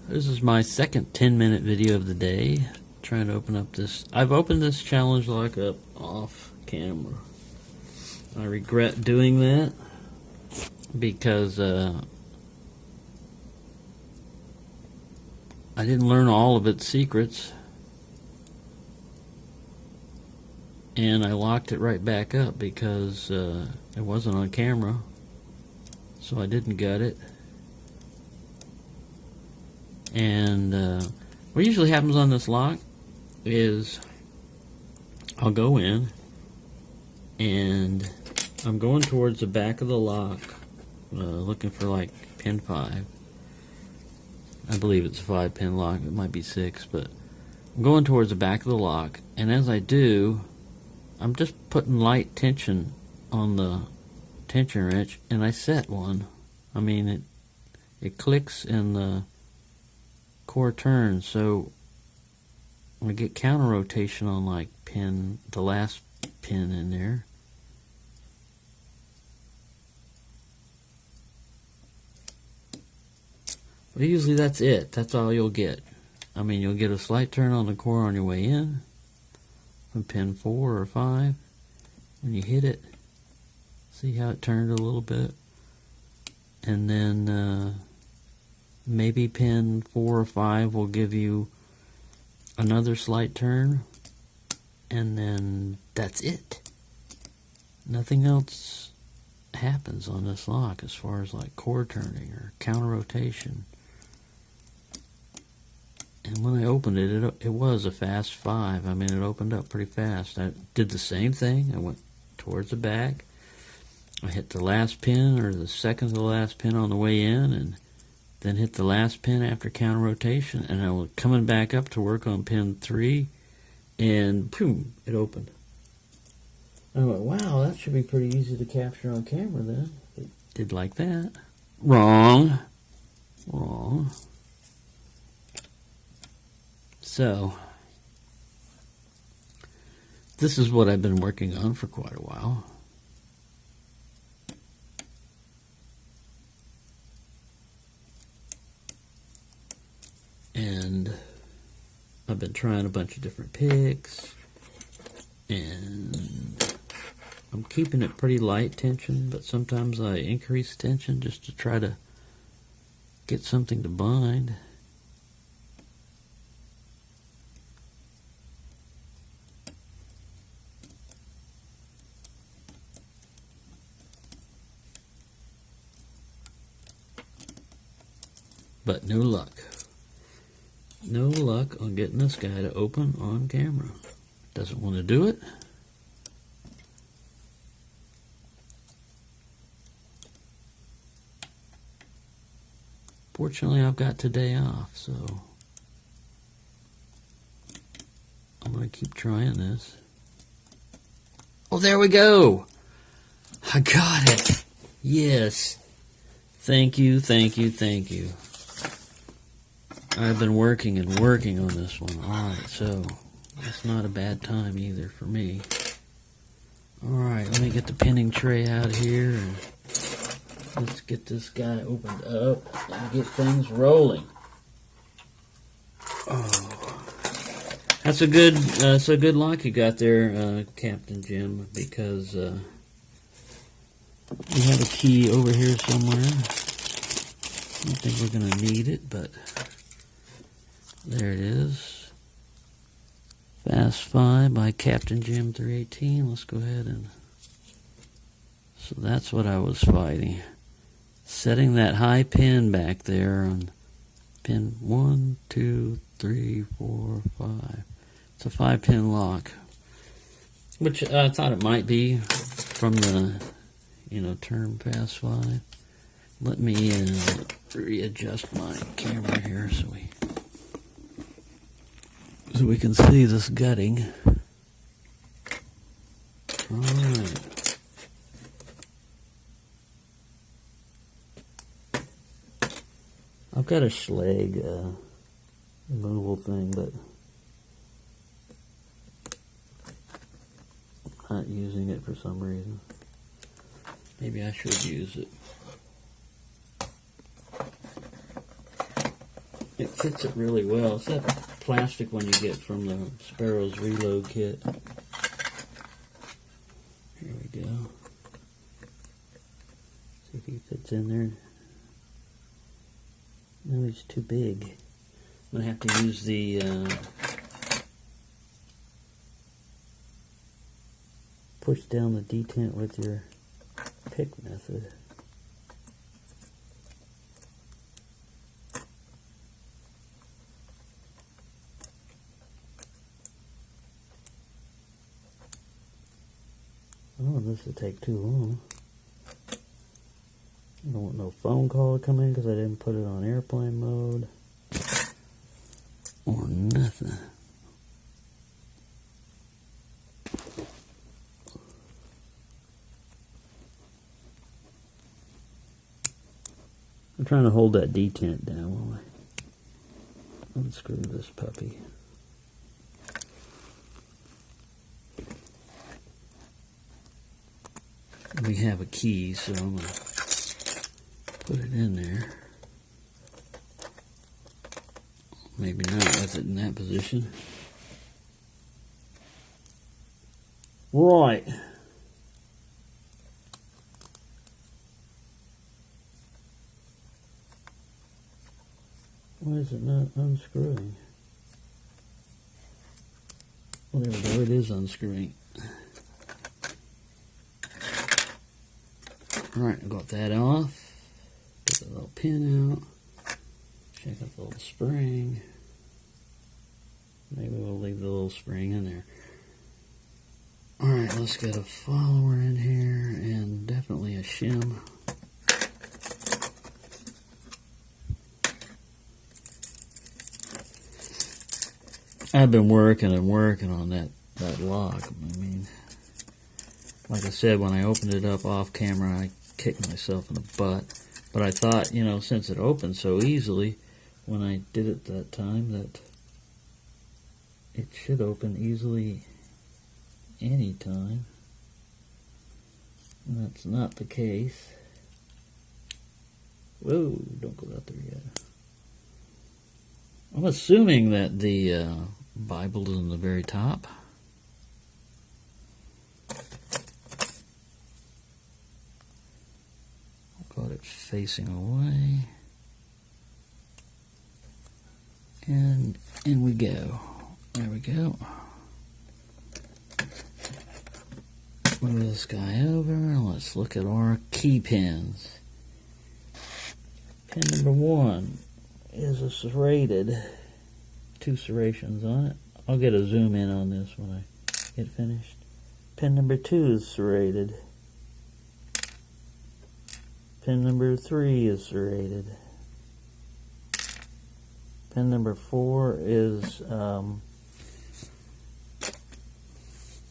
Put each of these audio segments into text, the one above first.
This is my second 10-minute video of the day. Trying to open up this. I've opened this challenge lock up off camera. I regret doing that because I didn't learn all of its secrets, and I locked it right back up because it wasn't on camera, so I didn't gut it. And what usually happens on this lock is I'll go in and I'm going towards the back of the lock, looking for like pin 5. I believe it's a 5-pin lock. It might be 6, but I'm going towards the back of the lock, and as I do, I'm just putting light tension on the tension wrench, and I set one. I mean, it clicks and the core turns, so I'm gonna get counter rotation on like the last pin in there. But usually that's it. That's all you'll get. I mean, you'll get a slight turn on the core on your way in from pin 4 or 5. When you hit it, see how it turned a little bit, and then maybe pin 4 or 5 will give you another slight turn, and then that's it. Nothing else happens on this lock as far as like core turning or counter rotation. And when I opened it, it was a fast 5. I mean, it opened up pretty fast. I did the same thing. I went towards the back. I hit the last pin or the second to the last pin on the way in, and then hit the last pin after counter rotation, and I was coming back up to work on pin 3, and boom, it opened. I went, wow, that should be pretty easy to capture on camera then. It did like that. Wrong. Wrong. So, this is what I've been working on for quite a while. And I've been trying a bunch of different picks, and I'm keeping it pretty light tension, but sometimes I increase tension just to try to get something to bind. But no luck. No luck on getting this guy to open on camera. Doesn't want to do it. Fortunately, I've got today off, so I'm going to keep trying this. Oh, there we go. I got it. Yes. Thank you, thank you, thank you. I've been working and working on this one. Alright, so that's not a bad time either for me. Alright, let me get the pinning tray out here, and let's get this guy opened up and get things rolling. Oh, that's a good lock you got there, Captain Jim, because we have a key over here somewhere. I don't think we're going to need it, but there it is. Fast 5 by Captainjim318. Let's go ahead and... So that's what I was fighting. Setting that high pin back there on pin 1, 2, 3, 4, 5. It's a 5-pin lock, which I thought it might be from the, term fast 5. Let me readjust my camera here so we can see this gutting. Alright. I've got a Schlag removal thing, but I'm not using it for some reason. Maybe I should use it. It fits it really well. It's that plastic one you get from the Sparrow's Reload Kit. Here we go. See if he fits in there. No, he's too big. I'm going to have to use the push down the detent with your pick method. Oh, this will take too long. I don't want no phone call to come in because I didn't put it on airplane mode. Or nothing. I'm trying to hold that detent down while I unscrew this puppy. We have a key, so I'm going to put it in there. Maybe not with it in that position. Right. Why is it not unscrewing? Well, there we go. It is unscrewing. Alright, I got that off. Get the little pin out. Check out the little spring. Maybe we'll leave the little spring in there. Alright, let's get a follower in here and definitely a shim. I've been working on that lock. I mean, like I said, when I opened it up off camera, I kicked myself in the butt. But I thought, you know, since it opened so easily, when I did it that time, that it should open easily anytime. And that's not the case. Whoa, don't go out there yet. I'm assuming that the Bible is in the very top. Got it facing away. And in we go. There we go. Move this guy over. Let's look at our key pins. Pin number 1 is a serrated. 2 serrations on it. I'll get a zoom in on this when I get finished. Pin number 2 is serrated. Pin number 3 is serrated. Pin number 4 is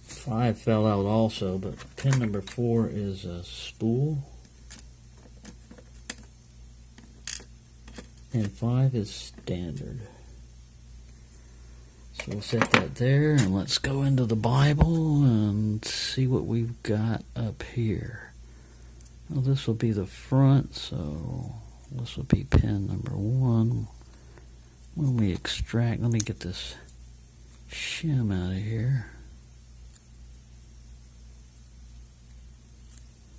5 fell out also, but pin number 4 is a spool. And 5 is standard. So we'll set that there, and let's go into the Bible and see what we've got up here. Well, this will be the front, so this will be pin number 1. When we extract, let me get this shim out of here.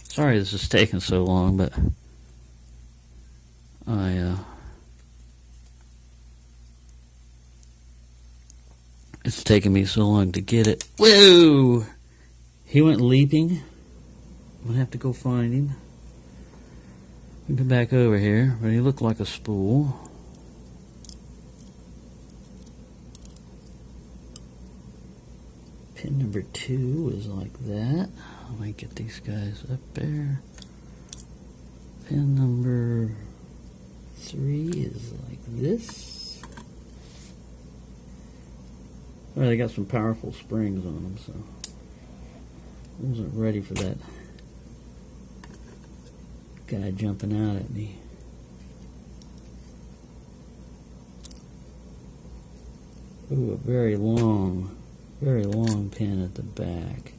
Sorry this is taking so long, but it's taking me so long to get it. Whoa! He went leaping. I'm going to have to go find him. We come back over here, but he looked like a spool. Pin number 2 is like that. Let me get these guys up there. Pin number 3 is like this. Well, they got some powerful springs on them, so I wasn't ready for that guy jumping out at me. Ooh, a very long pin at the back.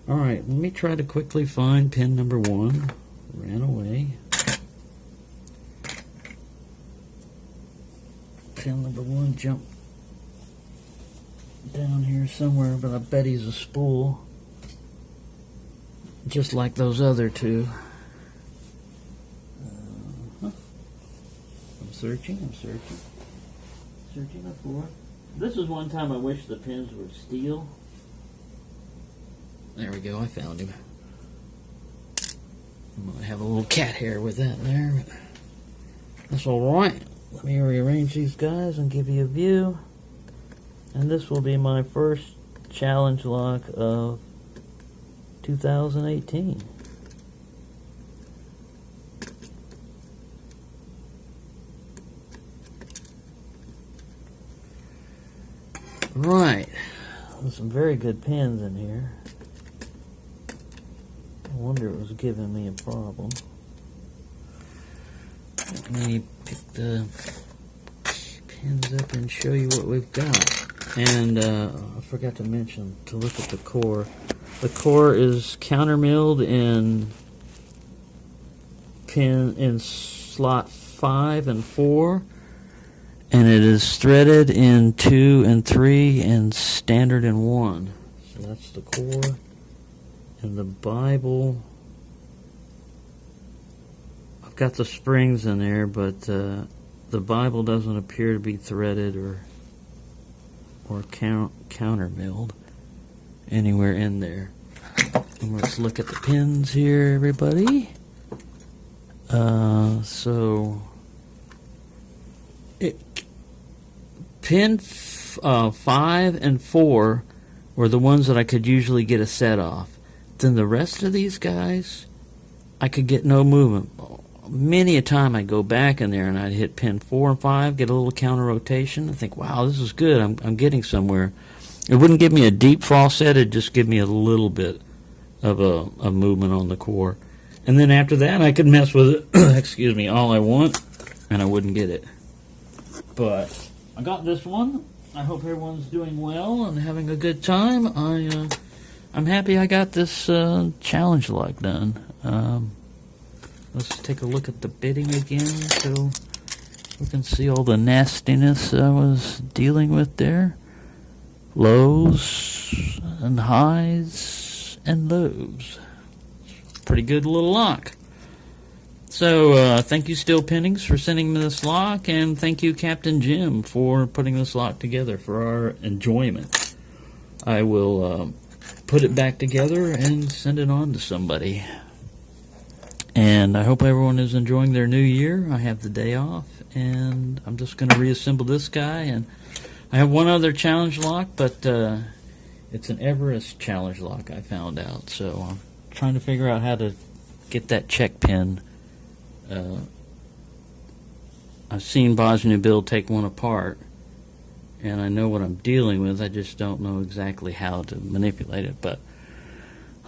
Alright, let me try to quickly find pin number 1. Ran away. pin number 1 jumped down here somewhere, but I bet he's a spool, just like those other two. I'm searching for it. This is one time I wish the pins were steel. There we go, I found him. I'm going to have a little cat hair with that there, but that's alright. Let me rearrange these guys and give you a view. And this will be my first challenge lock of 2018. Right. There's some very good pins in here. I wonder if it was giving me a problem. Let me pick the pins up and show you what we've got. And I forgot to mention to look at the core. The core is counter milled in slot 5 and 4, and it is threaded in 2 and 3 and standard in 1. So that's the core. And the Bible, I've got the springs in there, but the Bible doesn't appear to be threaded or counter milled anywhere in there. And let's look at the pins here, everybody. Pin 5 and 4 were the ones that I could usually get a set off. Then the rest of these guys, I could get no movement. Many a time I'd go back in there and I'd hit pin 4 and 5, get a little counter rotation, and think, wow, this is good. I'm getting somewhere. It wouldn't give me a deep fall set. It'd just give me a little bit of a movement on the core. And then after that, I could mess with it, excuse me, all I want, and I wouldn't get it. But I got this one. I hope everyone's doing well and having a good time. I'm happy I got this challenge lock done. Let's take a look at the bidding again so we can see all the nastiness I was dealing with there. Lows and highs and lows. Pretty good little lock. So thank you Steel Pinnings for sending me this lock, and thank you Captain Jim for putting this lock together for our enjoyment. I will put it back together and send it on to somebody. And I hope everyone is enjoying their new year. I have the day off, and I'm just going to reassemble this guy. And I have one other challenge lock, but it's an Everest challenge lock, I found out. So I'm trying to figure out how to get that check pin. I've seen Bosnia Bill take one apart, and I know what I'm dealing with. I just don't know exactly how to manipulate it, but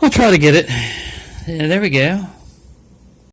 I'll try to get it. Yeah, there we go.